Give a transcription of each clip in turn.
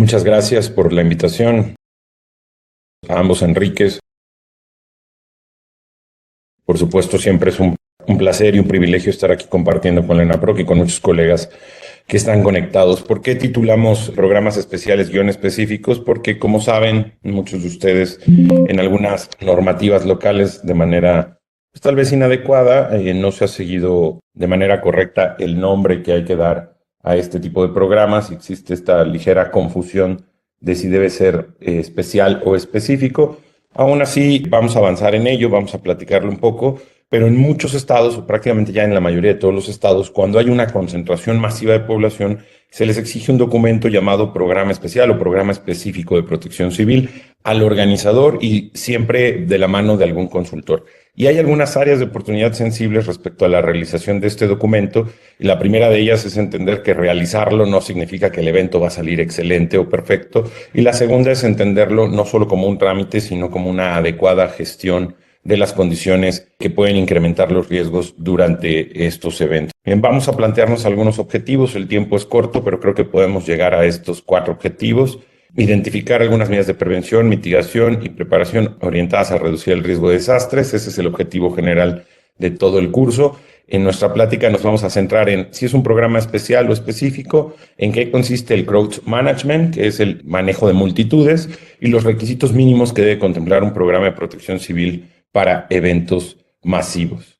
Muchas gracias por la invitación a ambos Enriques. Por supuesto, siempre es un placer y un privilegio estar aquí compartiendo con la ENAPROC y con muchos colegas que están conectados. ¿Por qué titulamos programas especiales guión específicos? Porque, como saben, muchos de ustedes en algunas normativas locales de manera pues, tal vez inadecuada, no se ha seguido de manera correcta el nombre que hay que dar a este tipo de programas. Existe esta ligera confusión de si debe ser especial o específico. Aún así, vamos a avanzar en ello, vamos a platicarlo un poco, pero en muchos estados, o prácticamente ya en la mayoría de todos los estados, cuando hay una concentración masiva de población, se les exige un documento llamado programa especial o programa específico de protección civil al organizador y siempre de la mano de algún consultor. Y hay algunas áreas de oportunidad sensibles respecto a la realización de este documento, y la primera de ellas es entender que realizarlo no significa que el evento va a salir excelente o perfecto, y la segunda es entenderlo no solo como un trámite, sino como una adecuada gestión de las condiciones que pueden incrementar los riesgos durante estos eventos. Bien, vamos a plantearnos algunos objetivos. El tiempo es corto, pero creo que podemos llegar a estos 4 objetivos. Identificar algunas medidas de prevención, mitigación y preparación orientadas a reducir el riesgo de desastres. Ese es el objetivo general de todo el curso. En nuestra plática nos vamos a centrar en si es un programa especial o específico, en qué consiste el crowd management, que es el manejo de multitudes, y los requisitos mínimos que debe contemplar un programa de protección civil para eventos masivos.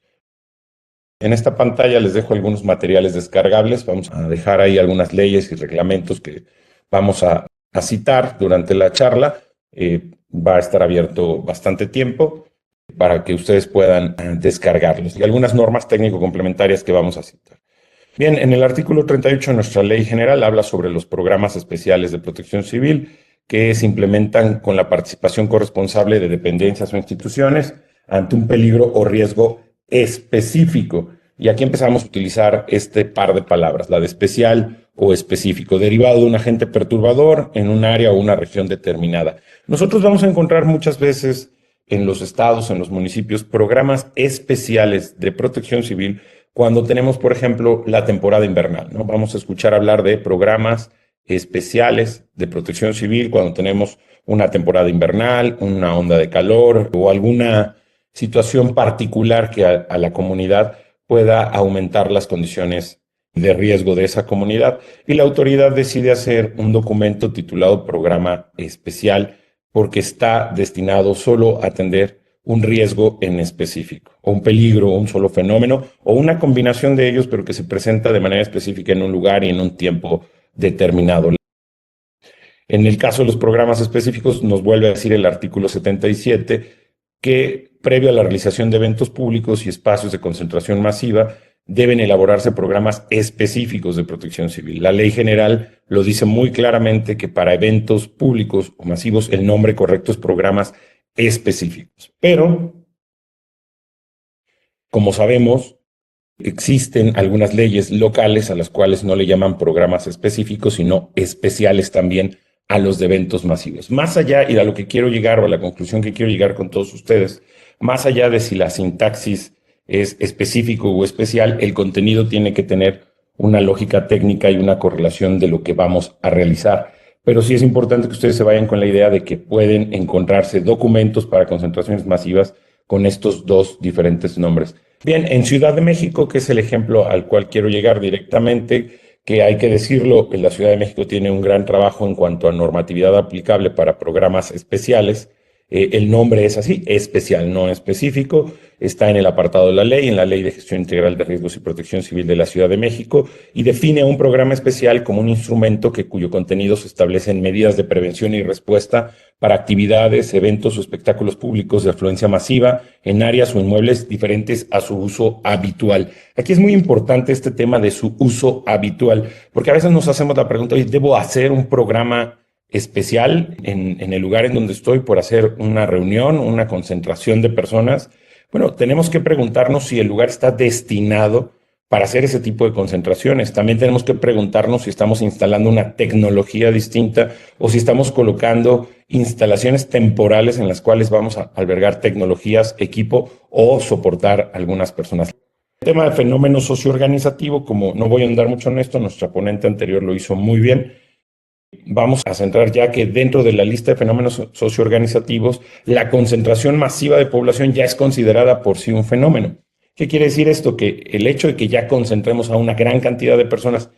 En esta pantalla les dejo algunos materiales descargables. Vamos a dejar ahí algunas leyes y reglamentos que vamos a citar durante la charla. Va a estar abierto bastante tiempo para que ustedes puedan descargarlos. Y algunas normas técnico-complementarias que vamos a citar. Bien, en el artículo 38 de nuestra ley general habla sobre los programas especiales de protección civil que se implementan con la participación corresponsable de dependencias o instituciones ante un peligro o riesgo específico. Y aquí empezamos a utilizar este par de palabras, la de especial o específico, derivado de un agente perturbador en un área o una región determinada. Nosotros vamos a encontrar muchas veces en los estados, en los municipios, programas especiales de protección civil cuando tenemos, por ejemplo, la temporada invernal, ¿no? Vamos a escuchar hablar de programas especiales de protección civil cuando tenemos una temporada invernal, una onda de calor o alguna situación particular que a la comunidad pueda aumentar las condiciones de riesgo de esa comunidad. Y la autoridad decide hacer un documento titulado Programa Especial porque está destinado solo a atender un riesgo en específico, o un peligro, o un solo fenómeno, o una combinación de ellos, pero que se presenta de manera específica en un lugar y en un tiempo determinado. En el caso de los programas específicos, nos vuelve a decir el artículo 77 que, previo a la realización de eventos públicos y espacios de concentración masiva, deben elaborarse programas específicos de protección civil. La ley general lo dice muy claramente que para eventos públicos o masivos el nombre correcto es programas específicos. Pero, como sabemos, existen algunas leyes locales a las cuales no le llaman programas específicos, sino especiales también a los de eventos masivos. Más allá, y a lo que quiero llegar, o a la conclusión que quiero llegar con todos ustedes, más allá de si la sintaxis es específico o especial, el contenido tiene que tener una lógica técnica y una correlación de lo que vamos a realizar. Pero sí es importante que ustedes se vayan con la idea de que pueden encontrarse documentos para concentraciones masivas con estos dos diferentes nombres. Bien, en Ciudad de México, que es el ejemplo al cual quiero llegar directamente, que hay que decirlo, la Ciudad de México tiene un gran trabajo en cuanto a normatividad aplicable para programas especiales. El nombre es así, especial, no específico. Está en el apartado de la ley, en la Ley de Gestión Integral de Riesgos y Protección Civil de la Ciudad de México, y define un programa especial como un instrumento cuyo contenido se establecen medidas de prevención y respuesta para actividades, eventos o espectáculos públicos de afluencia masiva en áreas o inmuebles diferentes a su uso habitual. Aquí es muy importante este tema de su uso habitual, porque a veces nos hacemos la pregunta, ¿debo hacer un programa especial en el lugar en donde estoy por hacer una reunión, una concentración de personas? Bueno, tenemos que preguntarnos si el lugar está destinado para hacer ese tipo de concentraciones. También tenemos que preguntarnos si estamos instalando una tecnología distinta o si estamos colocando instalaciones temporales en las cuales vamos a albergar tecnologías, equipo o soportar algunas personas. El tema de fenómeno socioorganizativo, como no voy a andar mucho en esto, nuestra ponente anterior lo hizo muy bien. Vamos a centrar ya que dentro de la lista de fenómenos socioorganizativos, la concentración masiva de población ya es considerada por sí un fenómeno. ¿Qué quiere decir esto? Que el hecho de que ya concentremos a una gran cantidad de personas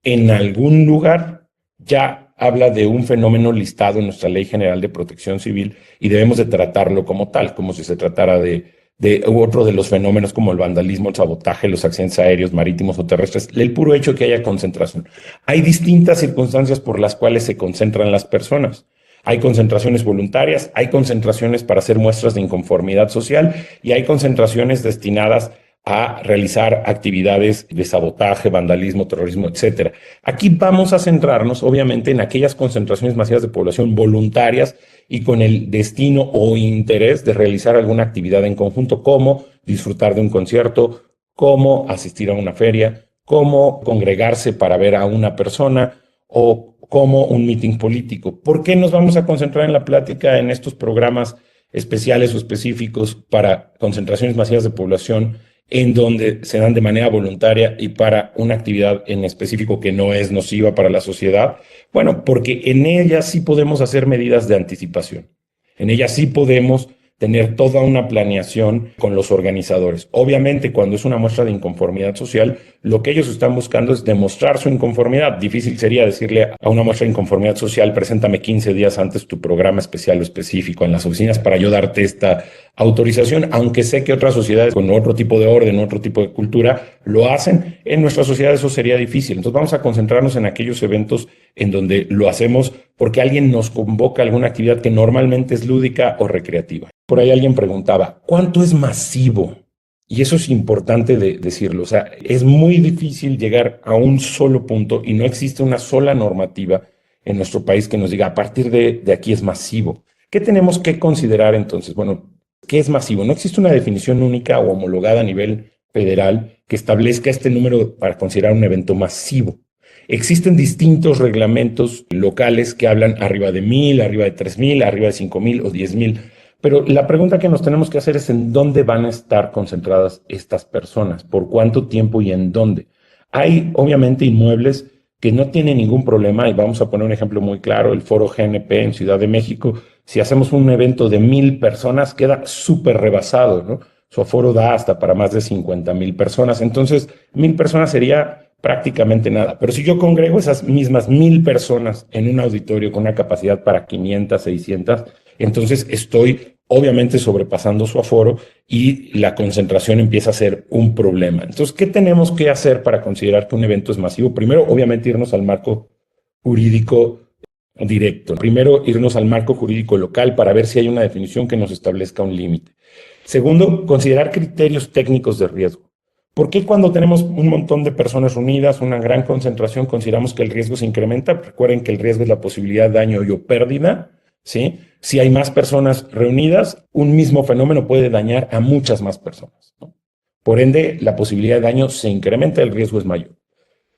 en algún lugar ya habla de un fenómeno listado en nuestra Ley General de Protección Civil y debemos de tratarlo como tal, como si se tratara de otro de los fenómenos como el vandalismo, el sabotaje, los accidentes aéreos, marítimos o terrestres, el puro hecho de que haya concentración. Hay distintas circunstancias por las cuales se concentran las personas. Hay concentraciones voluntarias, hay concentraciones para hacer muestras de inconformidad social y hay concentraciones destinadas a realizar actividades de sabotaje, vandalismo, terrorismo, etcétera. Aquí vamos a centrarnos, obviamente, en aquellas concentraciones masivas de población voluntarias y con el destino o interés de realizar alguna actividad en conjunto, como disfrutar de un concierto, como asistir a una feria, como congregarse para ver a una persona o como un mitin político. ¿Por qué nos vamos a concentrar en la plática en estos programas especiales o específicos para concentraciones masivas de población en donde se dan de manera voluntaria y para una actividad en específico que no es nociva para la sociedad? Bueno, porque en ella sí podemos hacer medidas de anticipación. En ella sí podemos tener toda una planeación con los organizadores. Obviamente, cuando es una muestra de inconformidad social, lo que ellos están buscando es demostrar su inconformidad. Difícil sería decirle a una muestra de inconformidad social, preséntame 15 días antes tu programa especial o específico en las oficinas para yo darte esta autorización, aunque sé que otras sociedades con otro tipo de orden, otro tipo de cultura, lo hacen. En nuestra sociedad eso sería difícil. Entonces vamos a concentrarnos en aquellos eventos en donde lo hacemos porque alguien nos convoca a alguna actividad que normalmente es lúdica o recreativa. Por ahí alguien preguntaba, ¿cuánto es masivo? Y eso es importante decirlo. O sea, es muy difícil llegar a un solo punto y no existe una sola normativa en nuestro país que nos diga a partir de aquí es masivo. ¿Qué tenemos que considerar entonces? Bueno, ¿qué es masivo? No existe una definición única o homologada a nivel federal que establezca este número para considerar un evento masivo. Existen distintos reglamentos locales que hablan arriba de 1,000, arriba de 3,000, arriba de 5,000 o 10,000. Pero la pregunta que nos tenemos que hacer es en dónde van a estar concentradas estas personas, por cuánto tiempo y en dónde. Hay obviamente inmuebles que no tienen ningún problema, y vamos a poner un ejemplo muy claro, el Foro GNP en Ciudad de México. Si hacemos un evento de 1,000 personas, queda súper rebasado, ¿no? Su aforo da hasta para más de 50,000 personas. Entonces, 1,000 personas sería prácticamente nada. Pero si yo congrego esas mismas 1,000 personas en un auditorio con una capacidad para 500, 600, entonces estoy obviamente sobrepasando su aforo y la concentración empieza a ser un problema. Entonces, ¿qué tenemos que hacer para considerar que un evento es masivo? Primero, obviamente, irnos al marco jurídico directo. Primero, irnos al marco jurídico local para ver si hay una definición que nos establezca un límite. Segundo, considerar criterios técnicos de riesgo. ¿Por qué cuando tenemos un montón de personas reunidas, una gran concentración, consideramos que el riesgo se incrementa? Recuerden que el riesgo es la posibilidad de daño o pérdida, ¿sí? Si hay más personas reunidas, un mismo fenómeno puede dañar a muchas más personas, ¿no? Por ende, la posibilidad de daño se incrementa, el riesgo es mayor.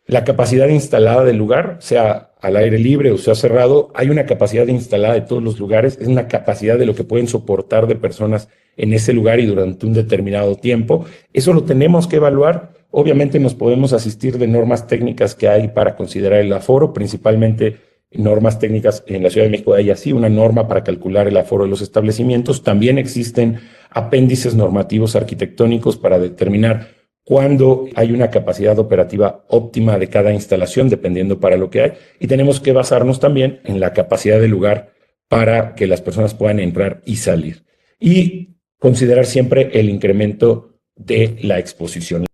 La capacidad instalada del lugar, sea al aire libre o sea cerrado, hay una capacidad instalada de todos los lugares, es una capacidad de lo que pueden soportar de personas en ese lugar y durante un determinado tiempo. Eso lo tenemos que evaluar. Obviamente nos podemos asistir de normas técnicas que hay para considerar el aforo, principalmente normas técnicas en la Ciudad de México. Hay así una norma para calcular el aforo de los establecimientos. También existen apéndices normativos arquitectónicos para determinar cuándo hay una capacidad operativa óptima de cada instalación, dependiendo para lo que hay. Y tenemos que basarnos también en la capacidad del lugar para que las personas puedan entrar y salir. Y considerar siempre el incremento de la exposición.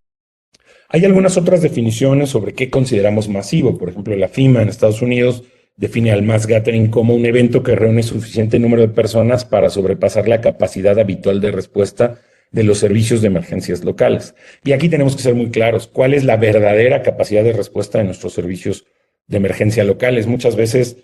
Hay algunas otras definiciones sobre qué consideramos masivo. Por ejemplo, la FEMA en Estados Unidos define al mass gathering como un evento que reúne suficiente número de personas para sobrepasar la capacidad habitual de respuesta de los servicios de emergencias locales. Y aquí tenemos que ser muy claros. ¿Cuál es la verdadera capacidad de respuesta de nuestros servicios de emergencia locales? Muchas veces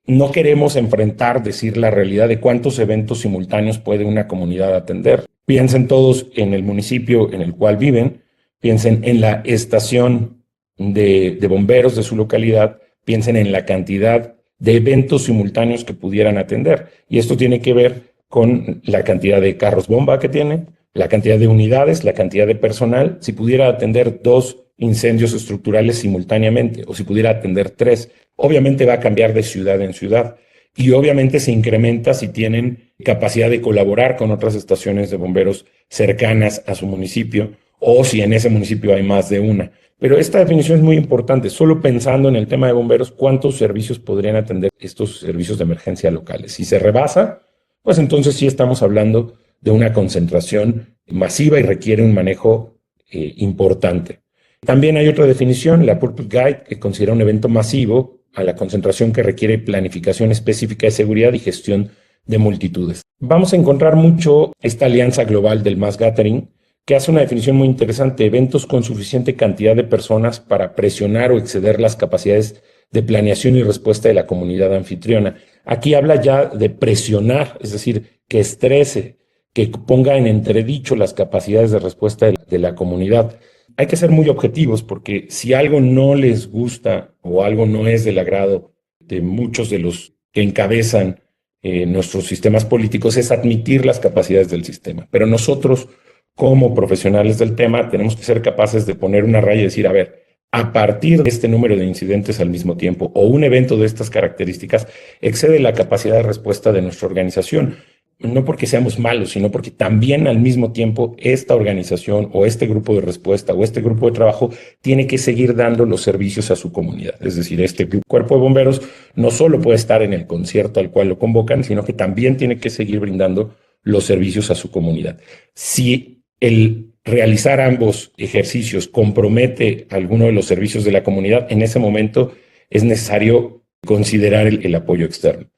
no queremos enfrentar, decir la realidad de cuántos eventos simultáneos puede una comunidad atender. Piensen todos en el municipio en el cual viven, piensen en la estación de bomberos de su localidad, piensen en la cantidad de eventos simultáneos que pudieran atender. Y esto tiene que ver con la cantidad de carros bomba que tiene, la cantidad de unidades, la cantidad de personal. Si pudiera atender 2 incendios estructurales simultáneamente o si pudiera atender 3, obviamente va a cambiar de ciudad en ciudad y obviamente se incrementa si tienen capacidad de colaborar con otras estaciones de bomberos cercanas a su municipio o si en ese municipio hay más de una. Pero esta definición es muy importante. Solo pensando en el tema de bomberos, ¿cuántos servicios podrían atender estos servicios de emergencia locales? Si se rebasa, pues entonces sí estamos hablando de una concentración masiva y requiere un manejo importante. También hay otra definición, la Purpose Guide, que considera un evento masivo a la concentración que requiere planificación específica de seguridad y gestión de multitudes. Vamos a encontrar mucho esta alianza global del Mass Gathering, que hace una definición muy interesante: eventos con suficiente cantidad de personas para presionar o exceder las capacidades de planeación y respuesta de la comunidad anfitriona. Aquí habla ya de presionar, es decir, que estrese, que ponga en entredicho las capacidades de respuesta de la comunidad. Hay que ser muy objetivos porque si algo no les gusta o algo no es del agrado de muchos de los que encabezan nuestros sistemas políticos, es admitir las capacidades del sistema. Pero nosotros, como profesionales del tema, tenemos que ser capaces de poner una raya y decir, a ver, a partir de este número de incidentes al mismo tiempo o un evento de estas características excede la capacidad de respuesta de nuestra organización. No porque seamos malos, sino porque también al mismo tiempo esta organización o este grupo de respuesta o este grupo de trabajo tiene que seguir dando los servicios a su comunidad. Es decir, este cuerpo de bomberos no solo puede estar en el concierto al cual lo convocan, sino que también tiene que seguir brindando los servicios a su comunidad. Si el realizar ambos ejercicios compromete alguno de los servicios de la comunidad, en ese momento es necesario considerar el apoyo externo.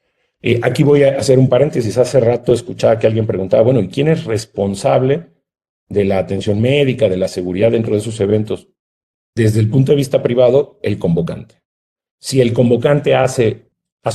Aquí voy a hacer un paréntesis. Hace rato escuchaba que alguien preguntaba, bueno, ¿y quién es responsable de la atención médica, de la seguridad dentro de esos eventos? Desde el punto de vista privado, el convocante. Si el convocante hace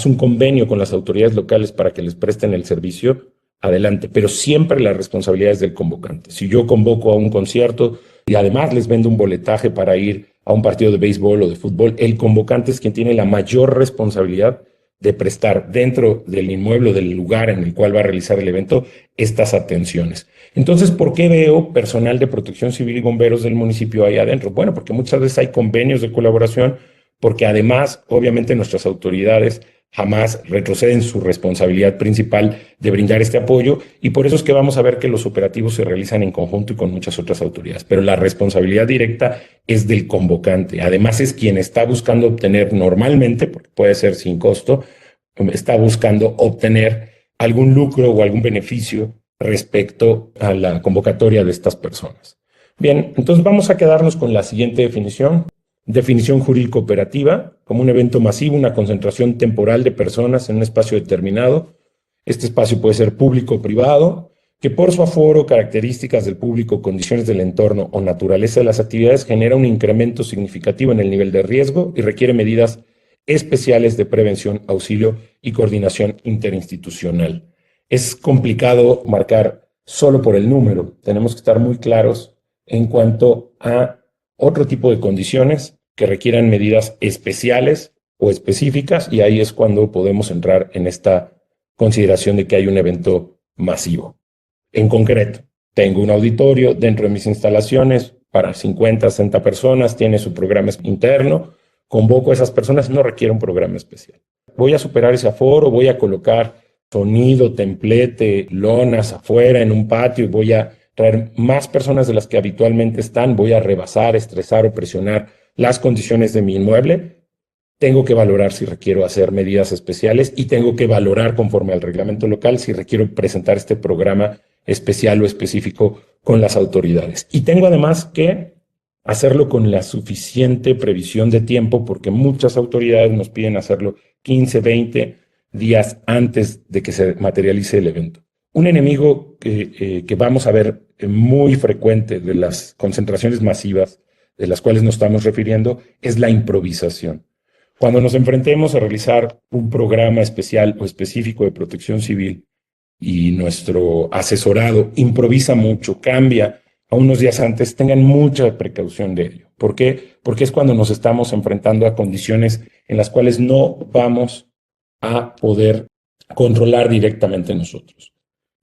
un convenio con las autoridades locales para que les presten el servicio, adelante, pero siempre la responsabilidad es del convocante. Si yo convoco a un concierto y además les vendo un boletaje para ir a un partido de béisbol o de fútbol, el convocante es quien tiene la mayor responsabilidad de prestar dentro del inmueble, del lugar en el cual va a realizar el evento, estas atenciones. Entonces, ¿por qué veo personal de protección civil y bomberos del municipio ahí adentro? Bueno, porque muchas veces hay convenios de colaboración, porque además, obviamente, nuestras autoridades jamás retroceden su responsabilidad principal de brindar este apoyo, y por eso es que vamos a ver que los operativos se realizan en conjunto y con muchas otras autoridades, pero la responsabilidad directa es del convocante. Además es quien está buscando obtener normalmente, porque puede ser sin costo, está buscando obtener algún lucro o algún beneficio respecto a la convocatoria de estas personas. Bien, entonces vamos a quedarnos con la siguiente definición. Definición jurídico operativa, como un evento masivo, una concentración temporal de personas en un espacio determinado. Este espacio puede ser público o privado, que por su aforo, características del público, condiciones del entorno o naturaleza de las actividades genera un incremento significativo en el nivel de riesgo y requiere medidas especiales de prevención, auxilio y coordinación interinstitucional. Es complicado marcar solo por el número. Tenemos que estar muy claros en cuanto a otro tipo de condiciones que requieran medidas especiales o específicas, y ahí es cuando podemos entrar en esta consideración de que hay un evento masivo. En concreto, tengo un auditorio dentro de mis instalaciones para 50, 60 personas, tiene su programa interno, convoco a esas personas, no requiere un programa especial. Voy a superar ese aforo, voy a colocar sonido, templete, lonas afuera en un patio, voy a traer más personas de las que habitualmente están, voy a rebasar, estresar o presionar las condiciones de mi inmueble. Tengo que valorar si requiero hacer medidas especiales y tengo que valorar conforme al reglamento local si requiero presentar este programa especial o específico con las autoridades. Y tengo además que hacerlo con la suficiente previsión de tiempo, porque muchas autoridades nos piden hacerlo 15, 20 días antes de que se materialice el evento. Un enemigo que vamos a ver muy frecuente de las concentraciones masivas de las cuales nos estamos refiriendo es la improvisación. Cuando nos enfrentemos a realizar un programa especial o específico de protección civil y nuestro asesorado improvisa mucho, cambia a unos días antes, tengan mucha precaución de ello. ¿Por qué? Porque es cuando nos estamos enfrentando a condiciones en las cuales no vamos a poder controlar directamente nosotros.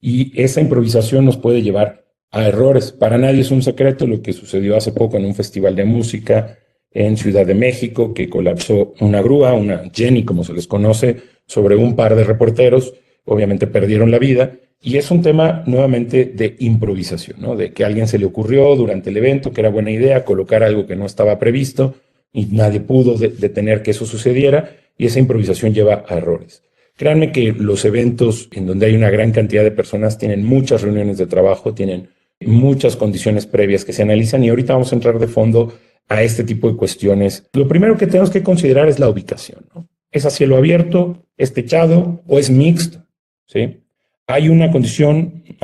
Y esa improvisación nos puede llevar a errores. Para nadie es un secreto lo que sucedió hace poco en un festival de música en Ciudad de México, que colapsó una grúa, una Jenny, como se les conoce, sobre un par de reporteros. Obviamente perdieron la vida. Y es un tema nuevamente de improvisación, ¿no? De que a alguien se le ocurrió durante el evento que era buena idea colocar algo que no estaba previsto y nadie pudo detener que eso sucediera, y esa improvisación lleva a errores. Créanme que los eventos en donde hay una gran cantidad de personas tienen muchas reuniones de trabajo, tienen muchas condiciones previas que se analizan, y ahorita vamos a entrar de fondo a este tipo de cuestiones. Lo primero que tenemos que considerar es la ubicación, ¿no? ¿Es a cielo abierto, es techado o es mixto? ¿Sí? Hay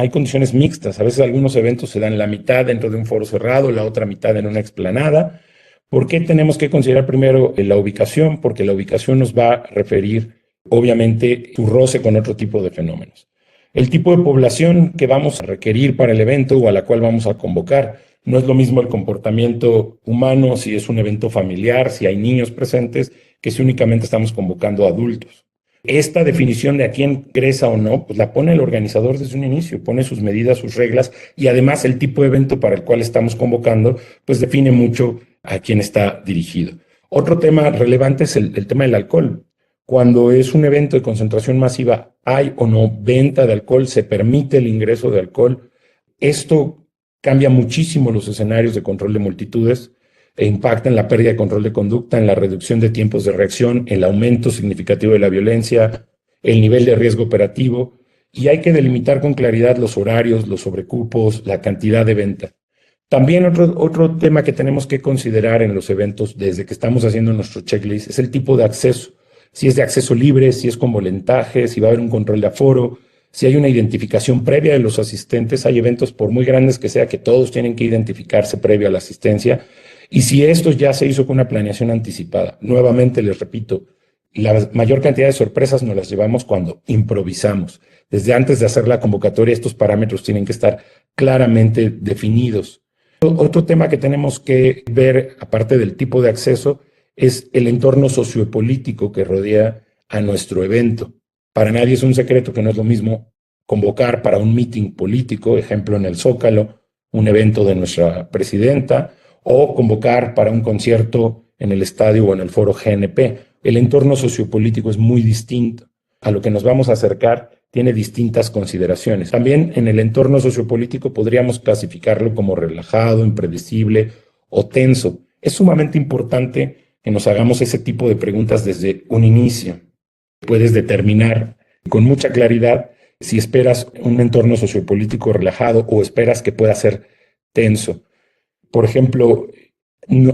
condiciones mixtas. A veces algunos eventos se dan la mitad dentro de un foro cerrado, la otra mitad en una explanada. ¿Por qué tenemos que considerar primero la ubicación? Porque la ubicación nos va a referir, obviamente, su roce con otro tipo de fenómenos. El tipo de población que vamos a requerir para el evento o a la cual vamos a convocar. No es lo mismo el comportamiento humano si es un evento familiar, si hay niños presentes, que si únicamente estamos convocando a adultos. Esta definición de a quién ingresa o no, pues la pone el organizador desde un inicio, pone sus medidas, sus reglas, y además el tipo de evento para el cual estamos convocando, pues define mucho a quién está dirigido. Otro tema relevante es el tema del alcohol. Cuando es un evento de concentración masiva, hay o no venta de alcohol, se permite el ingreso de alcohol. Esto cambia muchísimo los escenarios de control de multitudes e impacta en la pérdida de control de conducta, en la reducción de tiempos de reacción, el aumento significativo de la violencia, el nivel de riesgo operativo, y hay que delimitar con claridad los horarios, los sobrecupos, la cantidad de venta. También otro tema que tenemos que considerar en los eventos desde que estamos haciendo nuestro checklist es el tipo de acceso. Si es de acceso libre, si es con voluntaje, si va a haber un control de aforo, si hay una identificación previa de los asistentes. Hay eventos, por muy grandes que sea, que todos tienen que identificarse previo a la asistencia. Y si esto ya se hizo con una planeación anticipada, nuevamente les repito, la mayor cantidad de sorpresas nos las llevamos cuando improvisamos. Desde antes de hacer la convocatoria, estos parámetros tienen que estar claramente definidos. Otro tema que tenemos que ver, aparte del tipo de acceso, es el entorno sociopolítico que rodea a nuestro evento. Para nadie es un secreto que no es lo mismo convocar para un meeting político, ejemplo en el Zócalo, un evento de nuestra presidenta, o convocar para un concierto en el estadio o en el foro GNP. El entorno sociopolítico es muy distinto. A lo que nos vamos a acercar tiene distintas consideraciones. También en el entorno sociopolítico podríamos clasificarlo como relajado, impredecible o tenso. Es sumamente importante que nos hagamos ese tipo de preguntas desde un inicio. Puedes determinar con mucha claridad si esperas un entorno sociopolítico relajado o esperas que pueda ser tenso. Por ejemplo,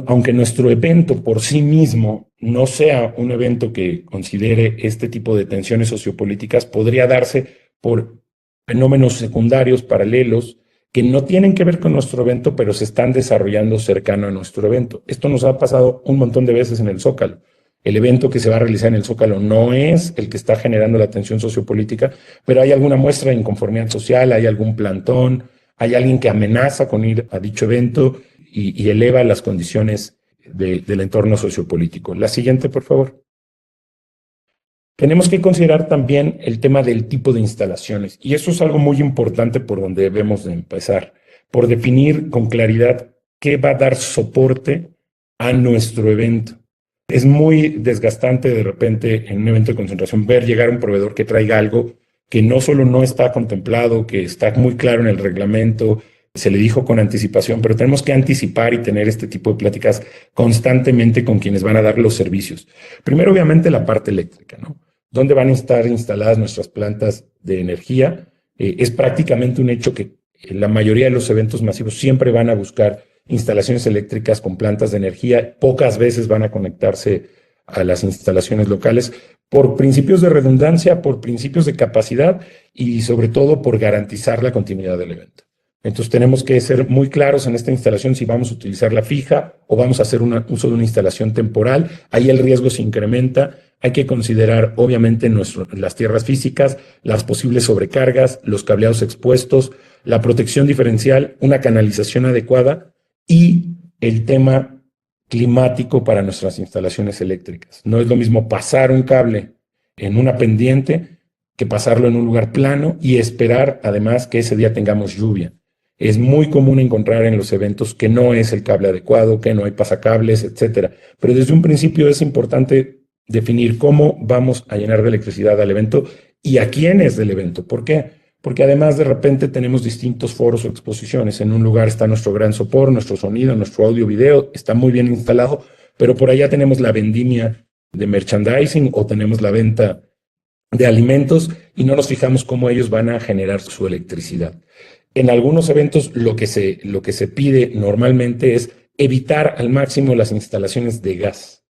aunque nuestro evento por sí mismo no sea un evento que considere este tipo de tensiones sociopolíticas, podría darse por fenómenos secundarios, paralelos, que no tienen que ver con nuestro evento, pero se están desarrollando cercano a nuestro evento. Esto nos ha pasado un montón de veces en el Zócalo. El evento que se va a realizar en el Zócalo no es el que está generando la tensión sociopolítica, pero hay alguna muestra de inconformidad social, hay algún plantón, hay alguien que amenaza con ir a dicho evento y eleva las condiciones del entorno sociopolítico. La siguiente, por favor. Tenemos que considerar también el tema del tipo de instalaciones, y eso es algo muy importante por donde debemos de empezar, por definir con claridad qué va a dar soporte a nuestro evento. Es muy desgastante de repente en un evento de concentración ver llegar un proveedor que traiga algo que no solo no está contemplado, que está muy claro en el reglamento, se le dijo con anticipación, pero tenemos que anticipar y tener este tipo de pláticas constantemente con quienes van a dar los servicios. Primero, obviamente, la parte eléctrica, ¿no? ¿Dónde van a estar instaladas nuestras plantas de energía? Es prácticamente un hecho que la mayoría de los eventos masivos siempre van a buscar instalaciones eléctricas con plantas de energía. Pocas veces van a conectarse a las instalaciones locales por principios de redundancia, por principios de capacidad y sobre todo por garantizar la continuidad del evento. Entonces tenemos que ser muy claros en esta instalación si vamos a utilizar la fija o vamos a hacer uso de una instalación temporal. Ahí el riesgo se incrementa. Hay que considerar obviamente las tierras físicas, las posibles sobrecargas, los cableados expuestos, la protección diferencial, una canalización adecuada y el tema climático para nuestras instalaciones eléctricas. No es lo mismo pasar un cable en una pendiente que pasarlo en un lugar plano y esperar además que ese día tengamos lluvia. Es muy común encontrar en los eventos que no es el cable adecuado, que no hay pasacables, etcétera. Pero desde un principio es importante definir cómo vamos a llenar de electricidad al evento y a quiénes del evento. ¿Por qué? Porque además de repente tenemos distintos foros o exposiciones. En un lugar está nuestro gran sopor, nuestro sonido, nuestro audio, video, está muy bien instalado, pero por allá tenemos la vendimia de merchandising o tenemos la venta de alimentos y no nos fijamos cómo ellos van a generar su electricidad. En algunos eventos lo que se pide normalmente es evitar al máximo las instalaciones de gas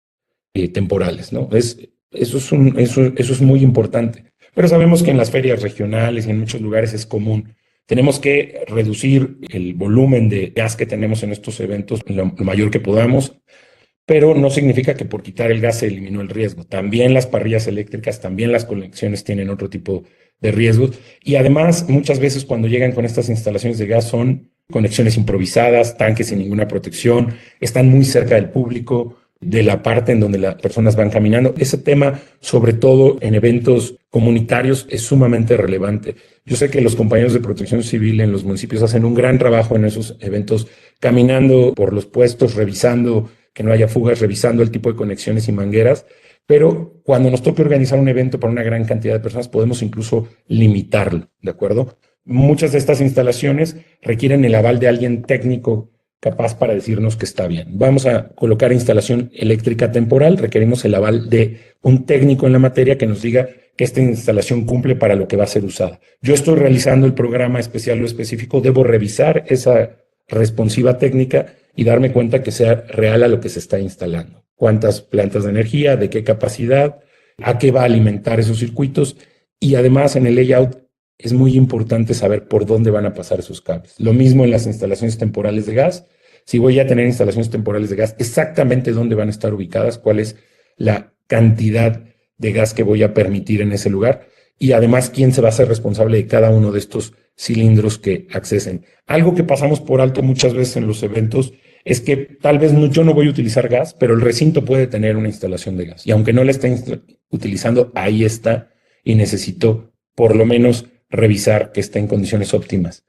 temporales, ¿no? Eso es muy importante. Pero sabemos que en las ferias regionales y en muchos lugares es común. Tenemos que reducir el volumen de gas que tenemos en estos eventos lo mayor que podamos, pero no significa que por quitar el gas se eliminó el riesgo. También las parrillas eléctricas, también las conexiones tienen otro tipo de riesgos. Y además, muchas veces cuando llegan con estas instalaciones de gas son conexiones improvisadas, tanques sin ninguna protección, están muy cerca del público, de la parte en donde las personas van caminando. Ese tema, sobre todo en eventos comunitarios, es sumamente relevante. Yo sé que los compañeros de protección civil en los municipios hacen un gran trabajo en esos eventos, caminando por los puestos, revisando que no haya fugas, revisando el tipo de conexiones y mangueras, pero cuando nos toque organizar un evento para una gran cantidad de personas, podemos incluso limitarlo, ¿de acuerdo? Muchas de estas instalaciones requieren el aval de alguien técnico capaz para decirnos que está bien. Vamos a colocar instalación eléctrica temporal, requerimos el aval de un técnico en la materia que nos diga que esta instalación cumple para lo que va a ser usada. Yo estoy realizando el programa especial o específico, debo revisar esa responsiva técnica y darme cuenta que sea real a lo que se está instalando. Cuántas plantas de energía, de qué capacidad, a qué va a alimentar esos circuitos y además en el layout es muy importante saber por dónde van a pasar esos cables. Lo mismo en las instalaciones temporales de gas. Si voy a tener instalaciones temporales de gas, exactamente dónde van a estar ubicadas, cuál es la cantidad de gas que voy a permitir en ese lugar y además quién se va a hacer responsable de cada uno de estos cilindros que accesen. Algo que pasamos por alto muchas veces en los eventos es que tal vez yo no voy a utilizar gas, pero el recinto puede tener una instalación de gas. Y aunque no la esté utilizando, ahí está y necesito por lo menos revisar que esté en condiciones óptimas.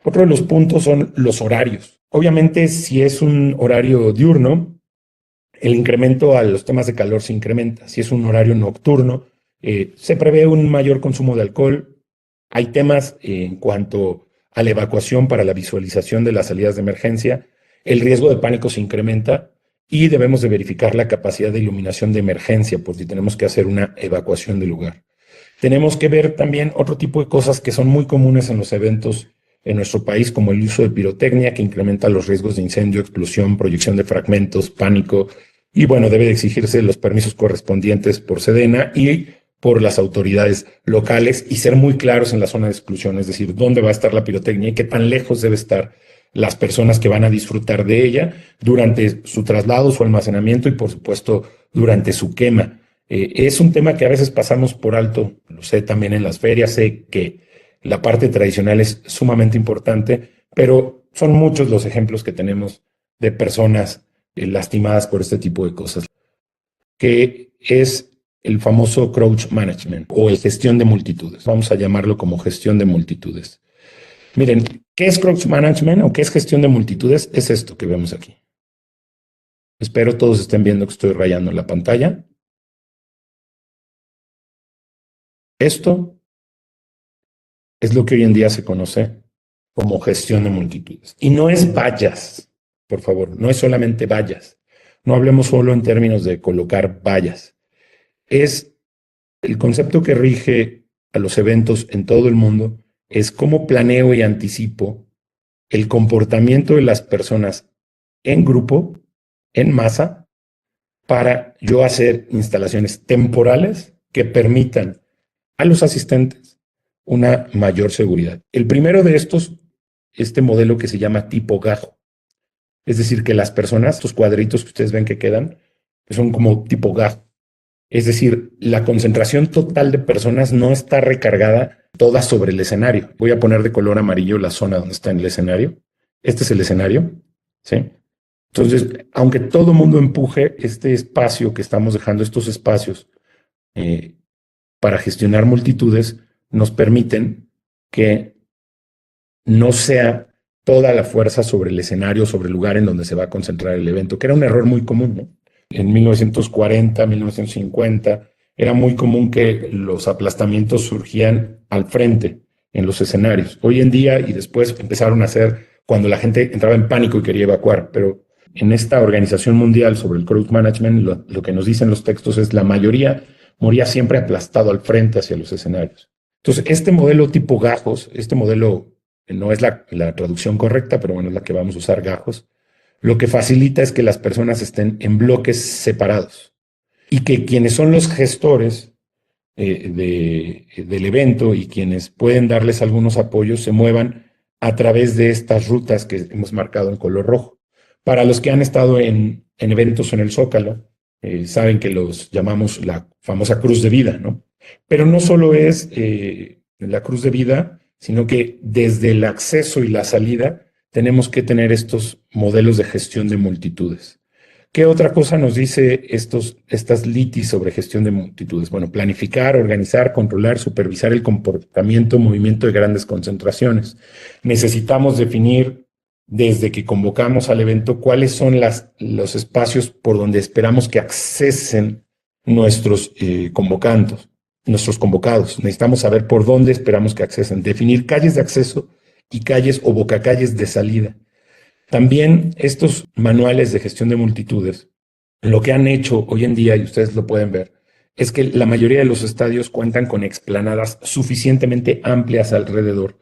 Otro de los puntos son los horarios. Obviamente, si es un horario diurno, el incremento a los temas de calor se incrementa. Si es un horario nocturno, se prevé un mayor consumo de alcohol. Hay temas en cuanto a la evacuación para la visualización de las salidas de emergencia. El riesgo de pánico se incrementa y debemos de verificar la capacidad de iluminación de emergencia por si tenemos que hacer una evacuación del lugar. Tenemos que ver también otro tipo de cosas que son muy comunes en los eventos en nuestro país, como el uso de pirotecnia, que incrementa los riesgos de incendio, explosión, proyección de fragmentos, pánico, y bueno, debe de exigirse los permisos correspondientes por Sedena y por las autoridades locales y ser muy claros en la zona de exclusión, es decir, dónde va a estar la pirotecnia y qué tan lejos debe estar las personas que van a disfrutar de ella durante su traslado, su almacenamiento y por supuesto durante su quema. Es un tema que a veces pasamos por alto, lo sé también en las ferias, sé que la parte tradicional es sumamente importante, pero son muchos los ejemplos que tenemos de personas lastimadas por este tipo de cosas, que es el famoso crowd management o el gestión de multitudes. Vamos a llamarlo como gestión de multitudes. Miren, ¿qué es crowd management o qué es gestión de multitudes? Es esto que vemos aquí. Espero todos estén viendo que estoy rayando la pantalla. Esto es lo que hoy en día se conoce como gestión de multitudes. Y no es vallas, por favor, no es solamente vallas. No hablemos solo en términos de colocar vallas. Es el concepto que rige a los eventos en todo el mundo, es cómo planeo y anticipo el comportamiento de las personas en grupo, en masa, para yo hacer instalaciones temporales que permitan a los asistentes una mayor seguridad. El primero de estos, este modelo que se llama tipo gajo. Es decir, que las personas, estos cuadritos que ustedes ven que quedan, son como tipo gajo. Es decir, la concentración total de personas no está recargada toda sobre el escenario. Voy a poner de color amarillo la zona donde está en el escenario. Este es el escenario, ¿sí? Entonces, aunque todo mundo empuje este espacio que estamos dejando, estos espacios para gestionar multitudes, nos permiten que no sea toda la fuerza sobre el escenario, sobre el lugar en donde se va a concentrar el evento, que era un error muy común, ¿no? En 1940, 1950, era muy común que los aplastamientos surgían al frente en los escenarios. Hoy en día y después empezaron a hacer cuando la gente entraba en pánico y quería evacuar, pero en esta Organización Mundial sobre el Crowd Management, lo que nos dicen los textos es la mayoría moría siempre aplastado al frente hacia los escenarios. Entonces, este modelo tipo gajos, este modelo no es la traducción correcta, pero bueno, es la que vamos a usar, gajos, lo que facilita es que las personas estén en bloques separados y que quienes son los gestores del evento y quienes pueden darles algunos apoyos se muevan a través de estas rutas que hemos marcado en color rojo. Para los que han estado en eventos en el Zócalo, saben que los llamamos la famosa cruz de vida, ¿no? Pero no solo es la cruz de vida, sino que desde el acceso y la salida tenemos que tener estos modelos de gestión de multitudes. ¿Qué otra cosa nos dice estas litis sobre gestión de multitudes? Bueno, planificar, organizar, controlar, supervisar el comportamiento, movimiento de grandes concentraciones. Necesitamos definir desde que convocamos al evento cuáles son los espacios por donde esperamos que accesen nuestros convocantes, nuestros convocados. Necesitamos saber por dónde esperamos que accesen, definir calles de acceso y calles o bocacalles de salida. También estos manuales de gestión de multitudes, lo que han hecho hoy en día, y ustedes lo pueden ver, es que la mayoría de los estadios cuentan con explanadas suficientemente amplias alrededor,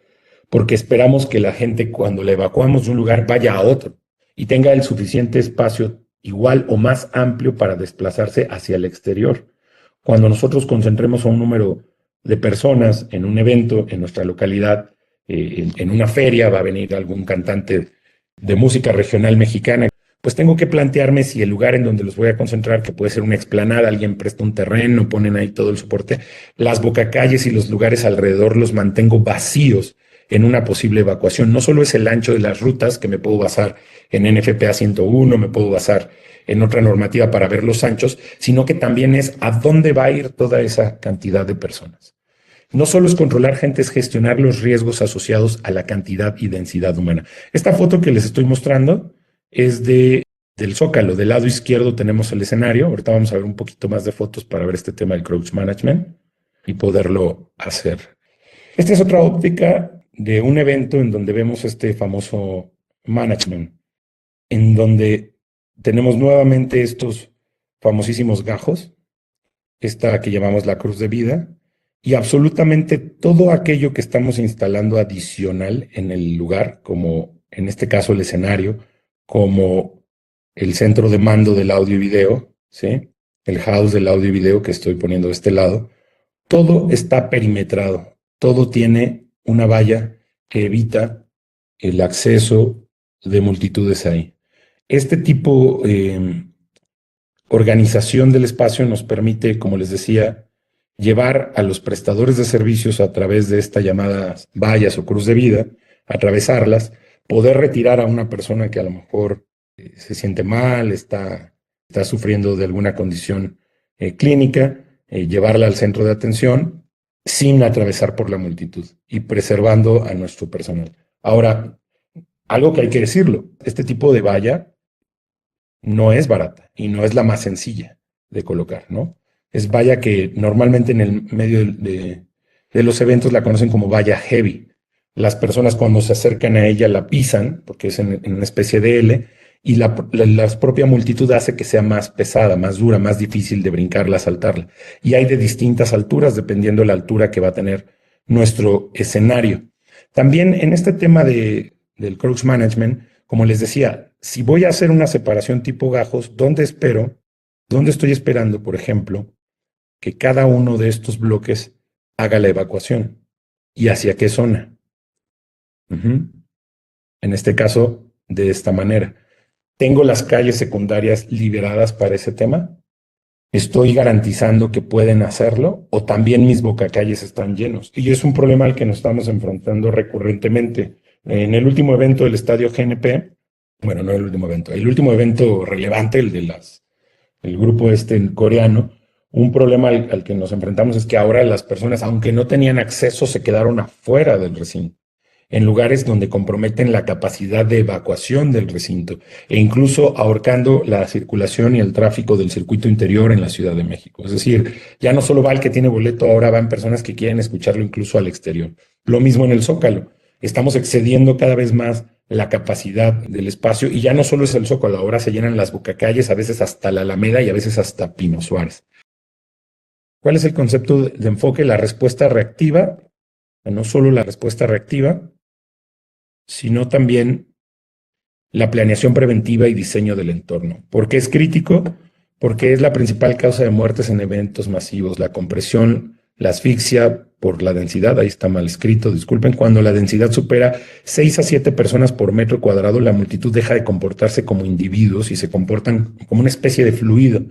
porque esperamos que la gente cuando la evacuamos de un lugar vaya a otro y tenga el suficiente espacio igual o más amplio para desplazarse hacia el exterior. Cuando nosotros concentremos a un número de personas en un evento en nuestra localidad, en una feria, va a venir algún cantante de música regional mexicana, pues tengo que plantearme si el lugar en donde los voy a concentrar, que puede ser una explanada, alguien presta un terreno, ponen ahí todo el soporte, las bocacalles y los lugares alrededor los mantengo vacíos en una posible evacuación. No solo es el ancho de las rutas, que me puedo basar en NFPA 101, me puedo basar en otra normativa para ver los anchos, sino que también es a dónde va a ir toda esa cantidad de personas. No solo es controlar gente, es gestionar los riesgos asociados a la cantidad y densidad humana. Esta foto que les estoy mostrando es del Zócalo. Del lado izquierdo tenemos el escenario. Ahorita vamos a ver un poquito más de fotos para ver este tema del crowd management y poderlo hacer. Esta es otra óptica de un evento en donde vemos este famoso management, en donde tenemos nuevamente estos famosísimos gajos, esta que llamamos la cruz de vida, y absolutamente todo aquello que estamos instalando adicional en el lugar, como en este caso el escenario, como el centro de mando del audio y video, ¿sí? El house del audio y video que estoy poniendo de este lado, todo está perimetrado, todo tiene una valla que evita el acceso de multitudes ahí. Este tipo de organización del espacio nos permite, como les decía, llevar a los prestadores de servicios a través de esta llamada vallas o cruz de vida, atravesarlas, poder retirar a una persona que a lo mejor se siente mal, está sufriendo de alguna condición clínica, llevarla al centro de atención sin atravesar por la multitud y preservando a nuestro personal. Ahora, algo que hay que decirlo, este tipo de valla no es barata y no es la más sencilla de colocar, ¿no? Es valla que normalmente en el medio de los eventos la conocen como valla heavy. Las personas cuando se acercan a ella la pisan, porque es en una especie de L, y la propia multitud hace que sea más pesada, más dura, más difícil de brincarla, saltarla. Y hay de distintas alturas, dependiendo de la altura que va a tener nuestro escenario. También en este tema del crowd management, como les decía, si voy a hacer una separación tipo gajos, ¿dónde estoy esperando, por ejemplo, que cada uno de estos bloques haga la evacuación? ¿Y hacia qué zona? En este caso, de esta manera. ¿Tengo las calles secundarias liberadas para ese tema? ¿Estoy garantizando que pueden hacerlo? ¿O también mis bocacalles están llenos? Y es un problema al que nos estamos enfrentando recurrentemente. En el último evento del Estadio GNP, bueno, no el último evento, el último evento relevante, el grupo coreano, un problema al que nos enfrentamos es que ahora las personas, aunque no tenían acceso, se quedaron afuera del recinto. en lugares donde comprometen la capacidad de evacuación del recinto e incluso ahorcando la circulación y el tráfico del circuito interior en la Ciudad de México. Es decir, ya no solo va el que tiene boleto, ahora van personas que quieren escucharlo incluso al exterior. Lo mismo en el Zócalo. Estamos excediendo cada vez más la capacidad del espacio y ya no solo es el Zócalo, ahora se llenan las bocacalles, a veces hasta la Alameda y a veces hasta Pino Suárez. ¿Cuál es el concepto de enfoque? La respuesta reactiva, no solo la respuesta reactiva, sino también la planeación preventiva y diseño del entorno. ¿Por qué es crítico? Porque es la principal causa de muertes en eventos masivos, la compresión, la asfixia por la densidad, ahí está mal escrito, disculpen, cuando la densidad supera 6 a 7 personas por metro cuadrado, la multitud deja de comportarse como individuos y se comportan como una especie de fluido.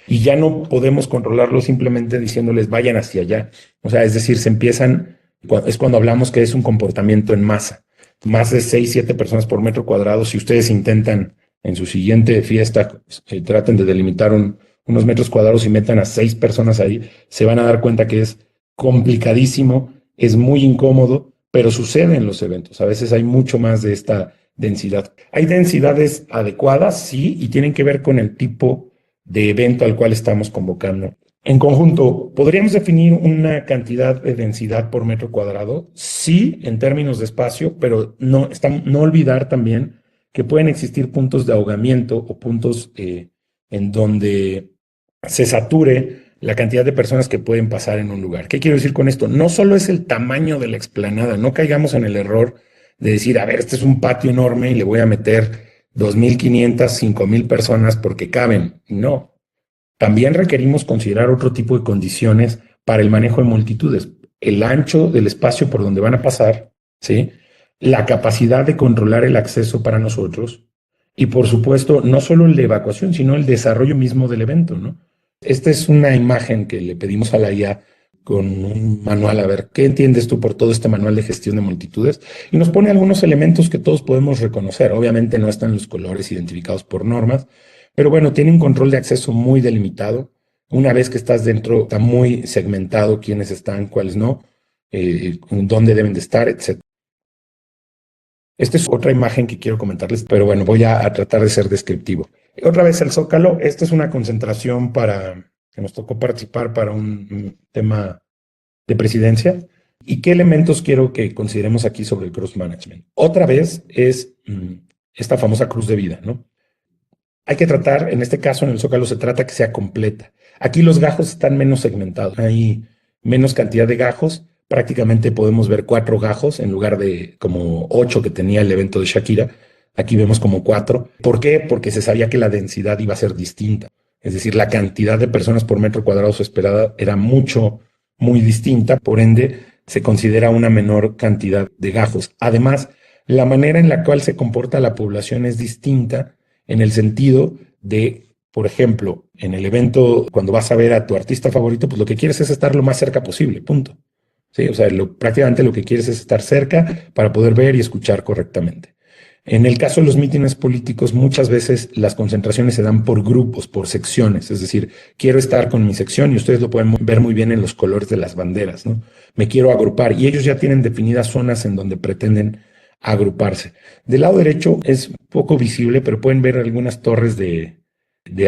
Y ya no podemos controlarlo simplemente diciéndoles vayan hacia allá. O sea, es decir, es cuando hablamos que es un comportamiento en masa. Más de 6, 7 personas por metro cuadrado. Si ustedes intentan en su siguiente fiesta, traten de delimitar unos metros cuadrados y metan a 6 personas ahí, se van a dar cuenta que es complicadísimo, es muy incómodo, pero sucede en los eventos. A veces hay mucho más de esta densidad. Hay densidades adecuadas, sí, y tienen que ver con el tipo de evento al cual estamos convocando. En conjunto, ¿podríamos definir una cantidad de densidad por metro cuadrado? Sí, en términos de espacio, pero no olvidar también que pueden existir puntos de ahogamiento o puntos en donde se sature la cantidad de personas que pueden pasar en un lugar. ¿Qué quiero decir con esto? No solo es el tamaño de la explanada, no caigamos en el error de decir, a ver, este es un patio enorme y le voy a meter 2.500, 5.000 personas porque caben. No. También requerimos considerar otro tipo de condiciones para el manejo de multitudes. El ancho del espacio por donde van a pasar, ¿sí? La capacidad de controlar el acceso para nosotros y, por supuesto, no solo la evacuación, sino el desarrollo mismo del evento, ¿no? Esta es una imagen que le pedimos a la IA con un manual, a ver, ¿qué entiendes tú por todo este manual de gestión de multitudes? Y nos pone algunos elementos que todos podemos reconocer. Obviamente no están los colores identificados por normas, pero bueno, tiene un control de acceso muy delimitado. Una vez que estás dentro, está muy segmentado quiénes están, cuáles no, dónde deben de estar, etc. Esta es otra imagen que quiero comentarles, pero bueno, voy a tratar de ser descriptivo. Otra vez el Zócalo, esta es una concentración que nos tocó participar para un tema de presidencia. ¿Y qué elementos quiero que consideremos aquí sobre el cross management? Otra vez es esta famosa cruz de vida, ¿no? Hay que tratar, en este caso en el Zócalo se trata que sea completa. Aquí los gajos están menos segmentados, hay menos cantidad de gajos, prácticamente podemos ver 4 gajos en lugar de como 8 que tenía el evento de Shakira. Aquí vemos como 4. ¿Por qué? Porque se sabía que la densidad iba a ser distinta. Es decir, la cantidad de personas por metro cuadrado esperada era muy distinta. Por ende, se considera una menor cantidad de gajos. Además, la manera en la cual se comporta la población es distinta en el sentido de, por ejemplo, en el evento, cuando vas a ver a tu artista favorito, pues lo que quieres es estar lo más cerca posible, punto. ¿Sí? O sea, prácticamente lo que quieres es estar cerca para poder ver y escuchar correctamente. En el caso de los mítines políticos, muchas veces las concentraciones se dan por grupos, por secciones. Es decir, quiero estar con mi sección y ustedes lo pueden ver muy bien en los colores de las banderas, ¿no? Me quiero agrupar y ellos ya tienen definidas zonas en donde pretenden agruparse. Del lado derecho es poco visible, pero pueden ver algunas torres de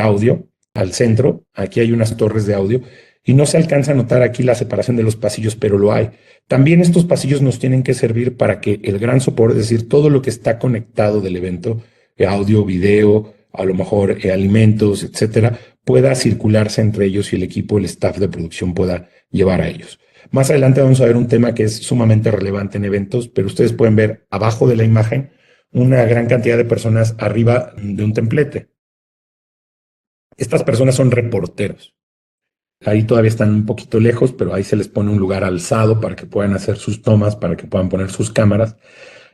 audio al centro. Aquí hay unas torres de audio y no se alcanza a notar aquí la separación de los pasillos, pero lo hay. También estos pasillos nos tienen que servir para que el gran soporte, es decir, todo lo que está conectado del evento, audio, video, a lo mejor alimentos, etcétera, pueda circularse entre ellos y el equipo, el staff de producción pueda llevar a ellos. Más adelante vamos a ver un tema que es sumamente relevante en eventos, pero ustedes pueden ver abajo de la imagen una gran cantidad de personas arriba de un templete. Estas personas son reporteros. Ahí todavía están un poquito lejos, pero ahí se les pone un lugar alzado para que puedan hacer sus tomas, para que puedan poner sus cámaras.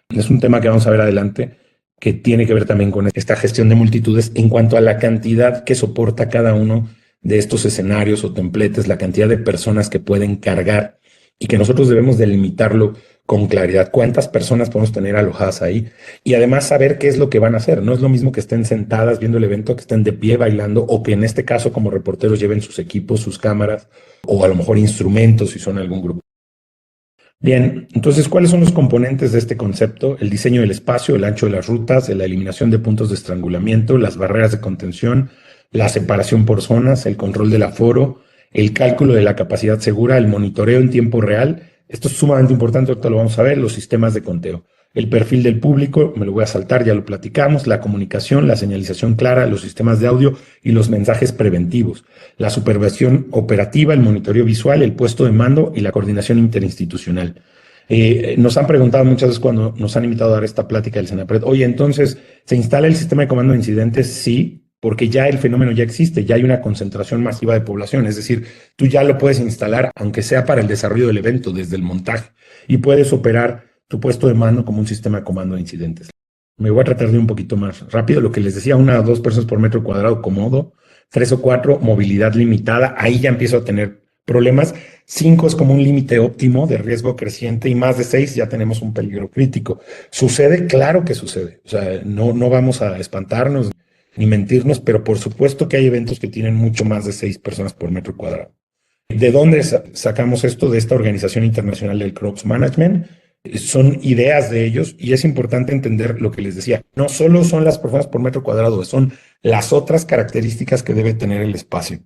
Es un tema que vamos a ver adelante, que tiene que ver también con esta gestión de multitudes en cuanto a la cantidad que soporta cada uno de estos escenarios o templetes, la cantidad de personas que pueden cargar y que nosotros debemos delimitarlo con claridad. ¿Cuántas personas podemos tener alojadas ahí? Y además saber qué es lo que van a hacer. No es lo mismo que estén sentadas viendo el evento, que estén de pie bailando o que en este caso como reporteros lleven sus equipos, sus cámaras o a lo mejor instrumentos si son algún grupo. Bien, entonces, ¿cuáles son los componentes de este concepto? El diseño del espacio, el ancho de las rutas, la eliminación de puntos de estrangulamiento, las barreras de contención, la separación por zonas, el control del aforo, el cálculo de la capacidad segura, el monitoreo en tiempo real. Esto es sumamente importante, ahorita lo vamos a ver, los sistemas de conteo. El perfil del público, me lo voy a saltar, ya lo platicamos, la comunicación, la señalización clara, los sistemas de audio y los mensajes preventivos, la supervisión operativa, el monitoreo visual, el puesto de mando y la coordinación interinstitucional. Nos han preguntado muchas veces cuando nos han invitado a dar esta plática del Senapred, oye, entonces, ¿se instala el sistema de comando de incidentes? Sí, porque ya el fenómeno ya existe, ya hay una concentración masiva de población, es decir, tú ya lo puedes instalar, aunque sea para el desarrollo del evento, desde el montaje, y puedes operar tu puesto de mando como un sistema de comando de incidentes. Me voy a tratar de un poquito más rápido, lo que les decía, 1 o 2 personas por metro cuadrado cómodo, 3 o 4, movilidad limitada, ahí ya empiezo a tener problemas. 5 es como un límite óptimo de riesgo creciente y más de 6 ya tenemos un peligro crítico. ¿Sucede? Claro que sucede. O sea, no vamos a espantarnos ni mentirnos, pero por supuesto que hay eventos que tienen mucho más de 6 personas por metro cuadrado. ¿De dónde sacamos esto? De esta Organización Internacional del Crowd Management. Son ideas de ellos y es importante entender lo que les decía. No solo son las personas por metro cuadrado, son las otras características que debe tener el espacio.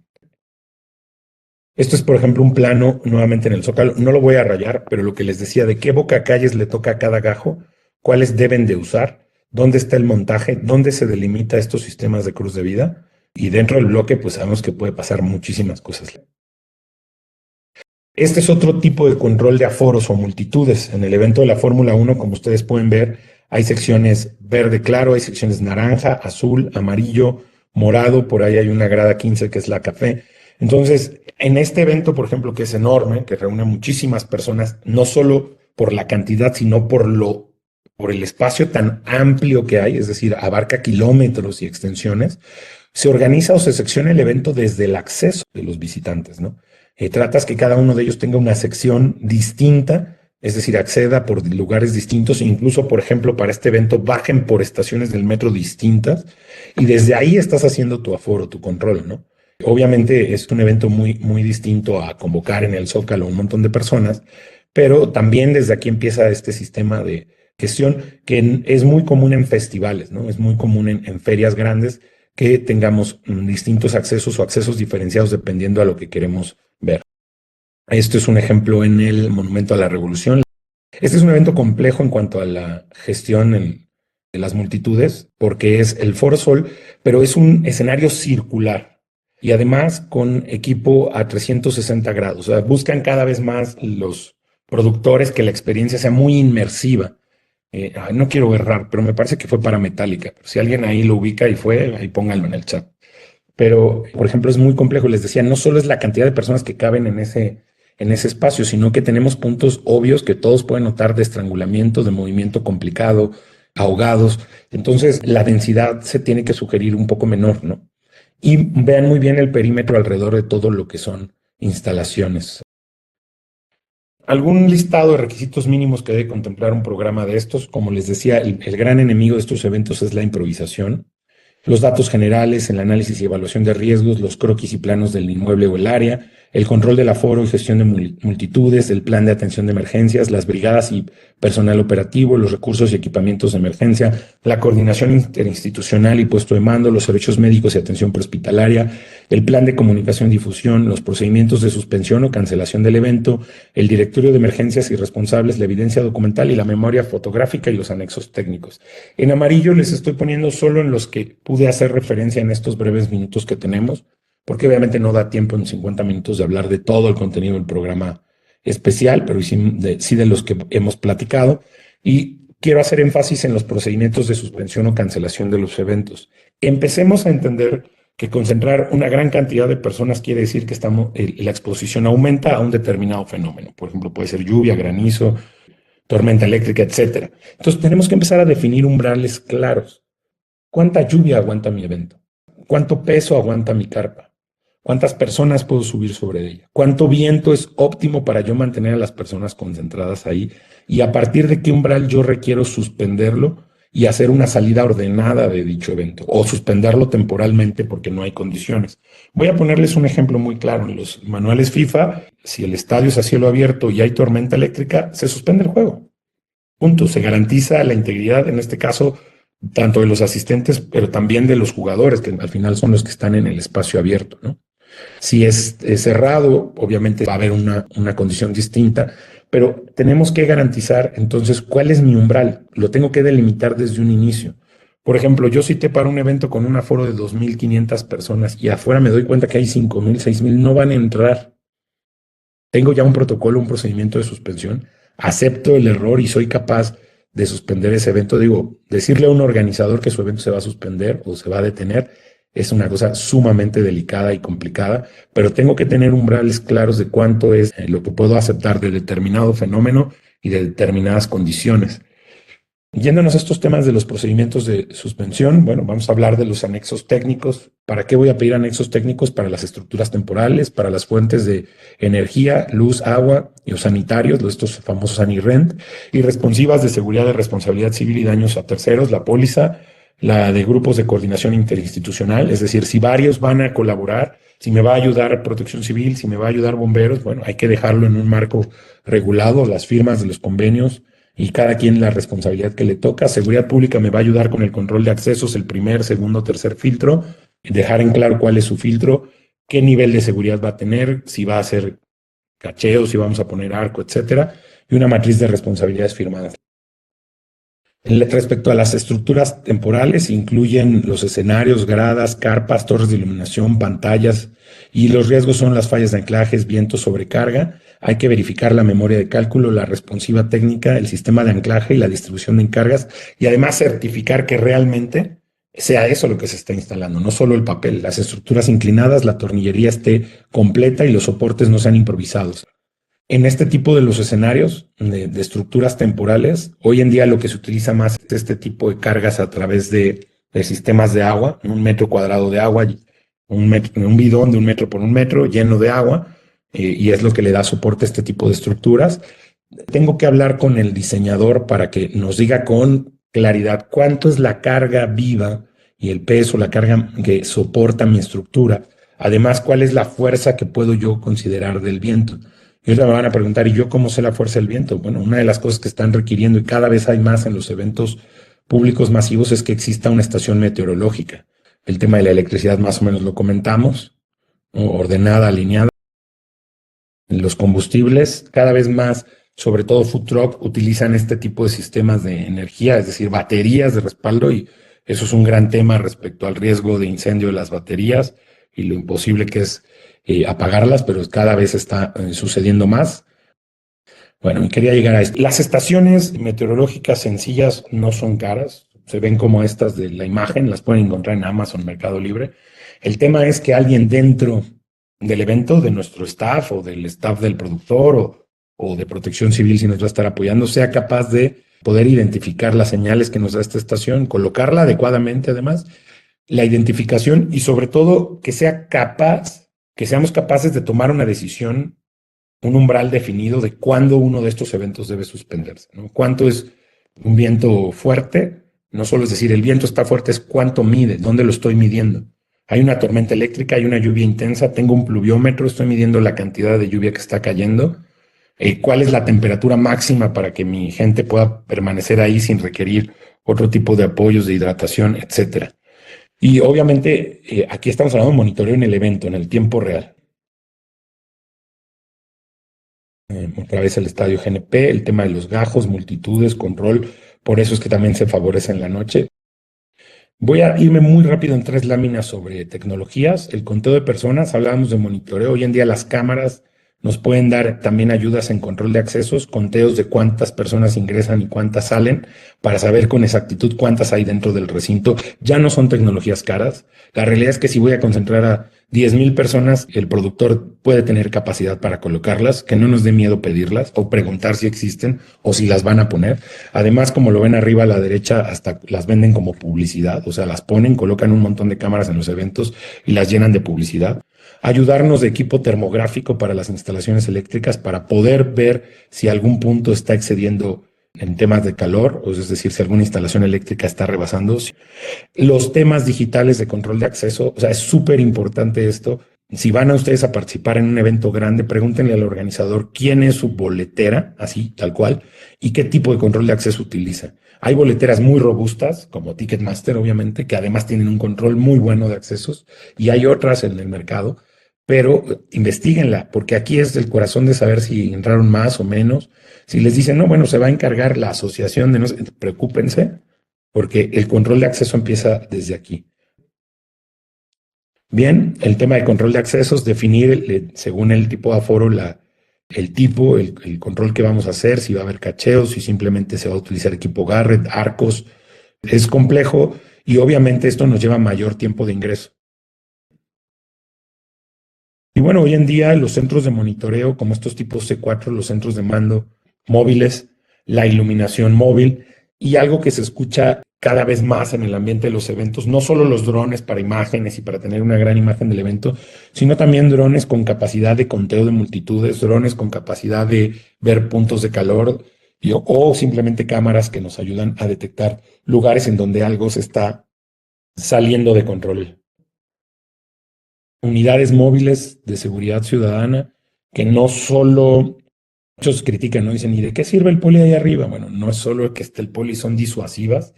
Esto es, por ejemplo, un plano nuevamente en el Zócalo. No lo voy a rayar, pero lo que les decía de qué bocacalles le toca a cada gajo, cuáles deben de usar, dónde está el montaje, dónde se delimita estos sistemas de cruz de vida. Y dentro del bloque, pues sabemos que puede pasar muchísimas cosas. Este es otro tipo de control de aforos o multitudes. En el evento de la Fórmula 1, como ustedes pueden ver, hay secciones verde claro, hay secciones naranja, azul, amarillo, morado, por ahí hay una grada 15 que es la café. Entonces, en este evento, por ejemplo, que es enorme, que reúne muchísimas personas, no solo por la cantidad, sino por el espacio tan amplio que hay, es decir, abarca kilómetros y extensiones, se organiza o se secciona el evento desde el acceso de los visitantes, ¿no? Tratas que cada uno de ellos tenga una sección distinta, es decir, acceda por lugares distintos, incluso, por ejemplo, para este evento bajen por estaciones del metro distintas y desde ahí estás haciendo tu aforo, tu control, ¿no? Obviamente es un evento muy distinto a convocar en el Zócalo un montón de personas, pero también desde aquí empieza este sistema de gestión que es muy común en festivales, ¿no? Es muy común en ferias grandes que tengamos distintos accesos o accesos diferenciados dependiendo a lo que queremos ver. Esto es un ejemplo en el Monumento a la Revolución. Este es un evento complejo en cuanto a la gestión de las multitudes, porque es el Foro Sol, pero es un escenario circular y además con equipo a 360 grados. O sea, buscan cada vez más los productores que la experiencia sea muy inmersiva. No quiero errar, pero me parece que fue para Metallica. Si alguien ahí lo ubica y fue, ahí pónganlo en el chat. Pero, por ejemplo, es muy complejo. Les decía, no solo es la cantidad de personas que caben en ese espacio, sino que tenemos puntos obvios que todos pueden notar de estrangulamiento, de movimiento complicado, ahogados. Entonces, la densidad se tiene que sugerir un poco menor, ¿no? Y vean muy bien el perímetro alrededor de todo lo que son instalaciones. Algún listado de requisitos mínimos que debe contemplar un programa de estos. Como les decía, el gran enemigo de estos eventos es la improvisación. Los datos generales, el análisis y evaluación de riesgos, los croquis y planos del inmueble o el área, el control del aforo y gestión de multitudes, el plan de atención de emergencias, las brigadas y personal operativo, los recursos y equipamientos de emergencia, la coordinación interinstitucional y puesto de mando, los servicios médicos y atención prehospitalaria, el plan de comunicación y difusión, los procedimientos de suspensión o cancelación del evento, el directorio de emergencias y responsables, la evidencia documental y la memoria fotográfica y los anexos técnicos. En amarillo les estoy poniendo solo en los que pude hacer referencia en estos breves minutos que tenemos, porque obviamente no da tiempo en 50 minutos de hablar de todo el contenido del programa especial, pero sí de los que hemos platicado. Y quiero hacer énfasis en los procedimientos de suspensión o cancelación de los eventos. Empecemos a entender que concentrar una gran cantidad de personas quiere decir que la exposición aumenta a un determinado fenómeno. Por ejemplo, puede ser lluvia, granizo, tormenta eléctrica, etcétera. Entonces tenemos que empezar a definir umbrales claros. ¿Cuánta lluvia aguanta mi evento? ¿Cuánto peso aguanta mi carpa? ¿Cuántas personas puedo subir sobre ella? ¿Cuánto viento es óptimo para yo mantener a las personas concentradas ahí? Y a partir de qué umbral yo requiero suspenderlo y hacer una salida ordenada de dicho evento o suspenderlo temporalmente porque no hay condiciones. Voy a ponerles un ejemplo muy claro. En los manuales FIFA, si el estadio es a cielo abierto y hay tormenta eléctrica, se suspende el juego. Punto. Se garantiza la integridad, en este caso, tanto de los asistentes, pero también de los jugadores, que al final son los que están en el espacio abierto, ¿no? Si es cerrado, obviamente va a haber una condición distinta, pero tenemos que garantizar entonces cuál es mi umbral. Lo tengo que delimitar desde un inicio. Por ejemplo, yo cité para un evento con un aforo de 2.500 personas y afuera me doy cuenta que hay 5.000, 6.000, no van a entrar. Tengo ya un protocolo, un procedimiento de suspensión, acepto el error y soy capaz de suspender ese evento. Digo, decirle a un organizador que su evento se va a suspender o se va a detener es una cosa sumamente delicada y complicada, pero tengo que tener umbrales claros de cuánto es lo que puedo aceptar de determinado fenómeno y de determinadas condiciones. Yéndonos a estos temas de los procedimientos de suspensión, bueno, vamos a hablar de los anexos técnicos. ¿Para qué voy a pedir anexos técnicos? Para las estructuras temporales, para las fuentes de energía, luz, agua y los sanitarios, estos famosos ANI-RENT, y responsivas de seguridad de responsabilidad civil y daños a terceros, la póliza, la de grupos de coordinación interinstitucional, es decir, si varios van a colaborar, si me va a ayudar Protección Civil, si me va a ayudar bomberos, bueno, hay que dejarlo en un marco regulado, las firmas de los convenios, y cada quien la responsabilidad que le toca. Seguridad Pública me va a ayudar con el control de accesos, el primer, segundo, tercer filtro, dejar en claro cuál es su filtro, qué nivel de seguridad va a tener, si va a ser cacheo, si vamos a poner arco, etcétera, y una matriz de responsabilidades firmadas. Respecto a las estructuras temporales, incluyen los escenarios, gradas, carpas, torres de iluminación, pantallas, y los riesgos son las fallas de anclajes, viento, sobrecarga. Hay que verificar la memoria de cálculo, la responsiva técnica, el sistema de anclaje y la distribución de encargas, y además certificar que realmente sea eso lo que se está instalando, no solo el papel, las estructuras inclinadas, la tornillería esté completa y los soportes no sean improvisados. En este tipo de los escenarios de estructuras temporales, hoy en día lo que se utiliza más es este tipo de cargas a través de sistemas de agua, un metro cuadrado de agua, un bidón de 1 metro por 1 metro lleno de agua, y es lo que le da soporte a este tipo de estructuras. Tengo que hablar con el diseñador para que nos diga con claridad cuánto es la carga viva y el peso, la carga que soporta mi estructura. Además, cuál es la fuerza que puedo yo considerar del viento. Y ahora me van a preguntar, ¿y yo cómo sé la fuerza del viento? Bueno, una de las cosas que están requiriendo, y cada vez hay más en los eventos públicos masivos, es que exista una estación meteorológica. El tema de la electricidad más o menos lo comentamos, ¿no? Ordenada, alineada. Los combustibles, cada vez más, sobre todo food truck, utilizan este tipo de sistemas de energía, es decir, baterías de respaldo, y eso es un gran tema respecto al riesgo de incendio de las baterías y lo imposible que es apagarlas, pero cada vez está sucediendo más. Bueno, y quería llegar a esto. Las estaciones meteorológicas sencillas no son caras, se ven como estas de la imagen, las pueden encontrar en Amazon, Mercado Libre. El tema es que alguien dentro del evento, de nuestro staff o del staff del productor o de Protección Civil, si nos va a estar apoyando, sea capaz de poder identificar las señales que nos da esta estación, colocarla adecuadamente además, la identificación y sobre todo que sea capaz, que seamos capaces de tomar una decisión, un umbral definido de cuándo uno de estos eventos debe suspenderse, ¿no? ¿Cuánto es un viento fuerte? No solo es decir, el viento está fuerte, es cuánto mide, dónde lo estoy midiendo. Hay una tormenta eléctrica, hay una lluvia intensa, tengo un pluviómetro, estoy midiendo la cantidad de lluvia que está cayendo. ¿Cuál es la temperatura máxima para que mi gente pueda permanecer ahí sin requerir otro tipo de apoyos de hidratación, etcétera? Y obviamente aquí estamos hablando de monitoreo en el evento, en el tiempo real. Otra vez el estadio GNP, el tema de los gajos, multitudes, control, por eso es que también se favorece en la noche. Voy a irme muy rápido en 3 láminas sobre tecnologías. El conteo de personas, hablábamos de monitoreo. Hoy en día las cámaras nos pueden dar también ayudas en control de accesos, conteos de cuántas personas ingresan y cuántas salen, para saber con exactitud cuántas hay dentro del recinto. Ya no son tecnologías caras. La realidad es que si voy a concentrar a 10,000 personas, el productor puede tener capacidad para colocarlas, que no nos dé miedo pedirlas o preguntar si existen o si las van a poner. Además, como lo ven arriba a la derecha, hasta las venden como publicidad, o sea, las ponen, colocan un montón de cámaras en los eventos y las llenan de publicidad. Ayudarnos de equipo termográfico para las instalaciones eléctricas para poder ver si algún punto está excediendo en temas de calor, es decir, si alguna instalación eléctrica está rebasando. Los temas digitales de control de acceso, o sea, es súper importante esto. Si van a ustedes a participar en un evento grande, pregúntenle al organizador quién es su boletera, así, tal cual, y qué tipo de control de acceso utiliza. Hay boleteras muy robustas, como Ticketmaster, obviamente, que además tienen un control muy bueno de accesos, y hay otras en el mercado, pero investiguenla, porque aquí es el corazón de saber si entraron más o menos. Si les dicen, no, bueno, se va a encargar la asociación de no sé, preocúpense, porque el control de acceso empieza desde aquí. Bien, el tema de control de accesos, definir según el tipo de aforo el control que vamos a hacer, si va a haber cacheos, si simplemente se va a utilizar equipo Garrett, arcos. Es complejo y obviamente esto nos lleva mayor tiempo de ingreso. Y bueno, hoy en día los centros de monitoreo, como estos tipos C4, los centros de mando móviles, la iluminación móvil y algo que se escucha cada vez más en el ambiente de los eventos, no solo los drones para imágenes y para tener una gran imagen del evento, sino también drones con capacidad de conteo de multitudes, drones con capacidad de ver puntos de calor o simplemente cámaras que nos ayudan a detectar lugares en donde algo se está saliendo de control. Unidades móviles de seguridad ciudadana que no solo muchos critican, no dicen, ¿y de qué sirve el poli ahí arriba? Bueno, no es solo que esté el poli, son disuasivas.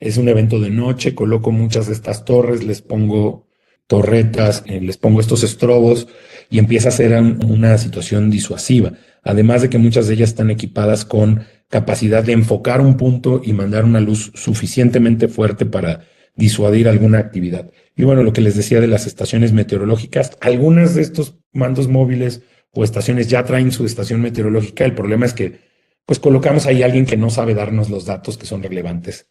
Es un evento de noche, coloco muchas de estas torres, les pongo torretas, les pongo estos estrobos y empieza a ser una situación disuasiva. Además de que muchas de ellas están equipadas con capacidad de enfocar un punto y mandar una luz suficientemente fuerte para disuadir alguna actividad. Y bueno, lo que les decía de las estaciones meteorológicas, algunas de estos mandos móviles o estaciones ya traen su estación meteorológica. El problema es que pues colocamos ahí a alguien que no sabe darnos los datos que son relevantes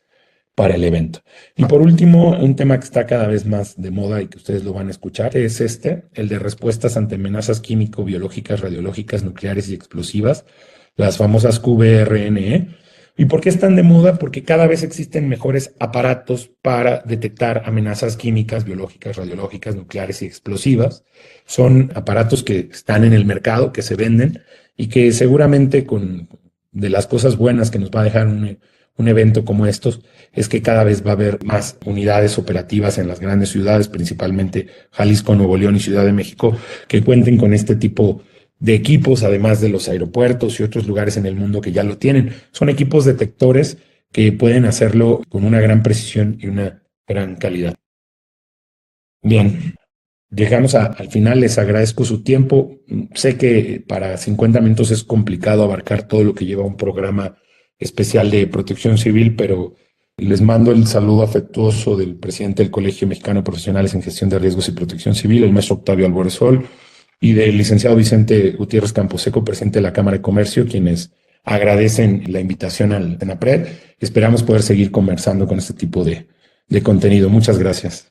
para el evento. Y por último, un tema que está cada vez más de moda y que ustedes lo van a escuchar es el de respuestas ante amenazas químico, biológicas, radiológicas, nucleares y explosivas, las famosas QBRNE. ¿Y por qué están de moda? Porque cada vez existen mejores aparatos para detectar amenazas químicas, biológicas, radiológicas, nucleares y explosivas. Son aparatos que están en el mercado, que se venden y que seguramente de las cosas buenas que nos va a dejar un evento como estos es que cada vez va a haber más unidades operativas en las grandes ciudades, principalmente Jalisco, Nuevo León y Ciudad de México, que cuenten con este tipo de equipos, además de los aeropuertos y otros lugares en el mundo que ya lo tienen. Son equipos detectores que pueden hacerlo con una gran precisión y una gran calidad. Bien, llegamos al final, les agradezco su tiempo. Sé que para 50 minutos es complicado abarcar todo lo que lleva un programa especial de protección civil, pero les mando el saludo afectuoso del presidente del Colegio Mexicano de Profesionales en Gestión de Riesgos y Protección Civil, el maestro Octavio Alboresol, y del licenciado Vicente Gutiérrez Camposeco, presidente de la Cámara de Comercio, quienes agradecen la invitación al CENAPRED. Esperamos poder seguir conversando con este tipo de contenido. Muchas gracias.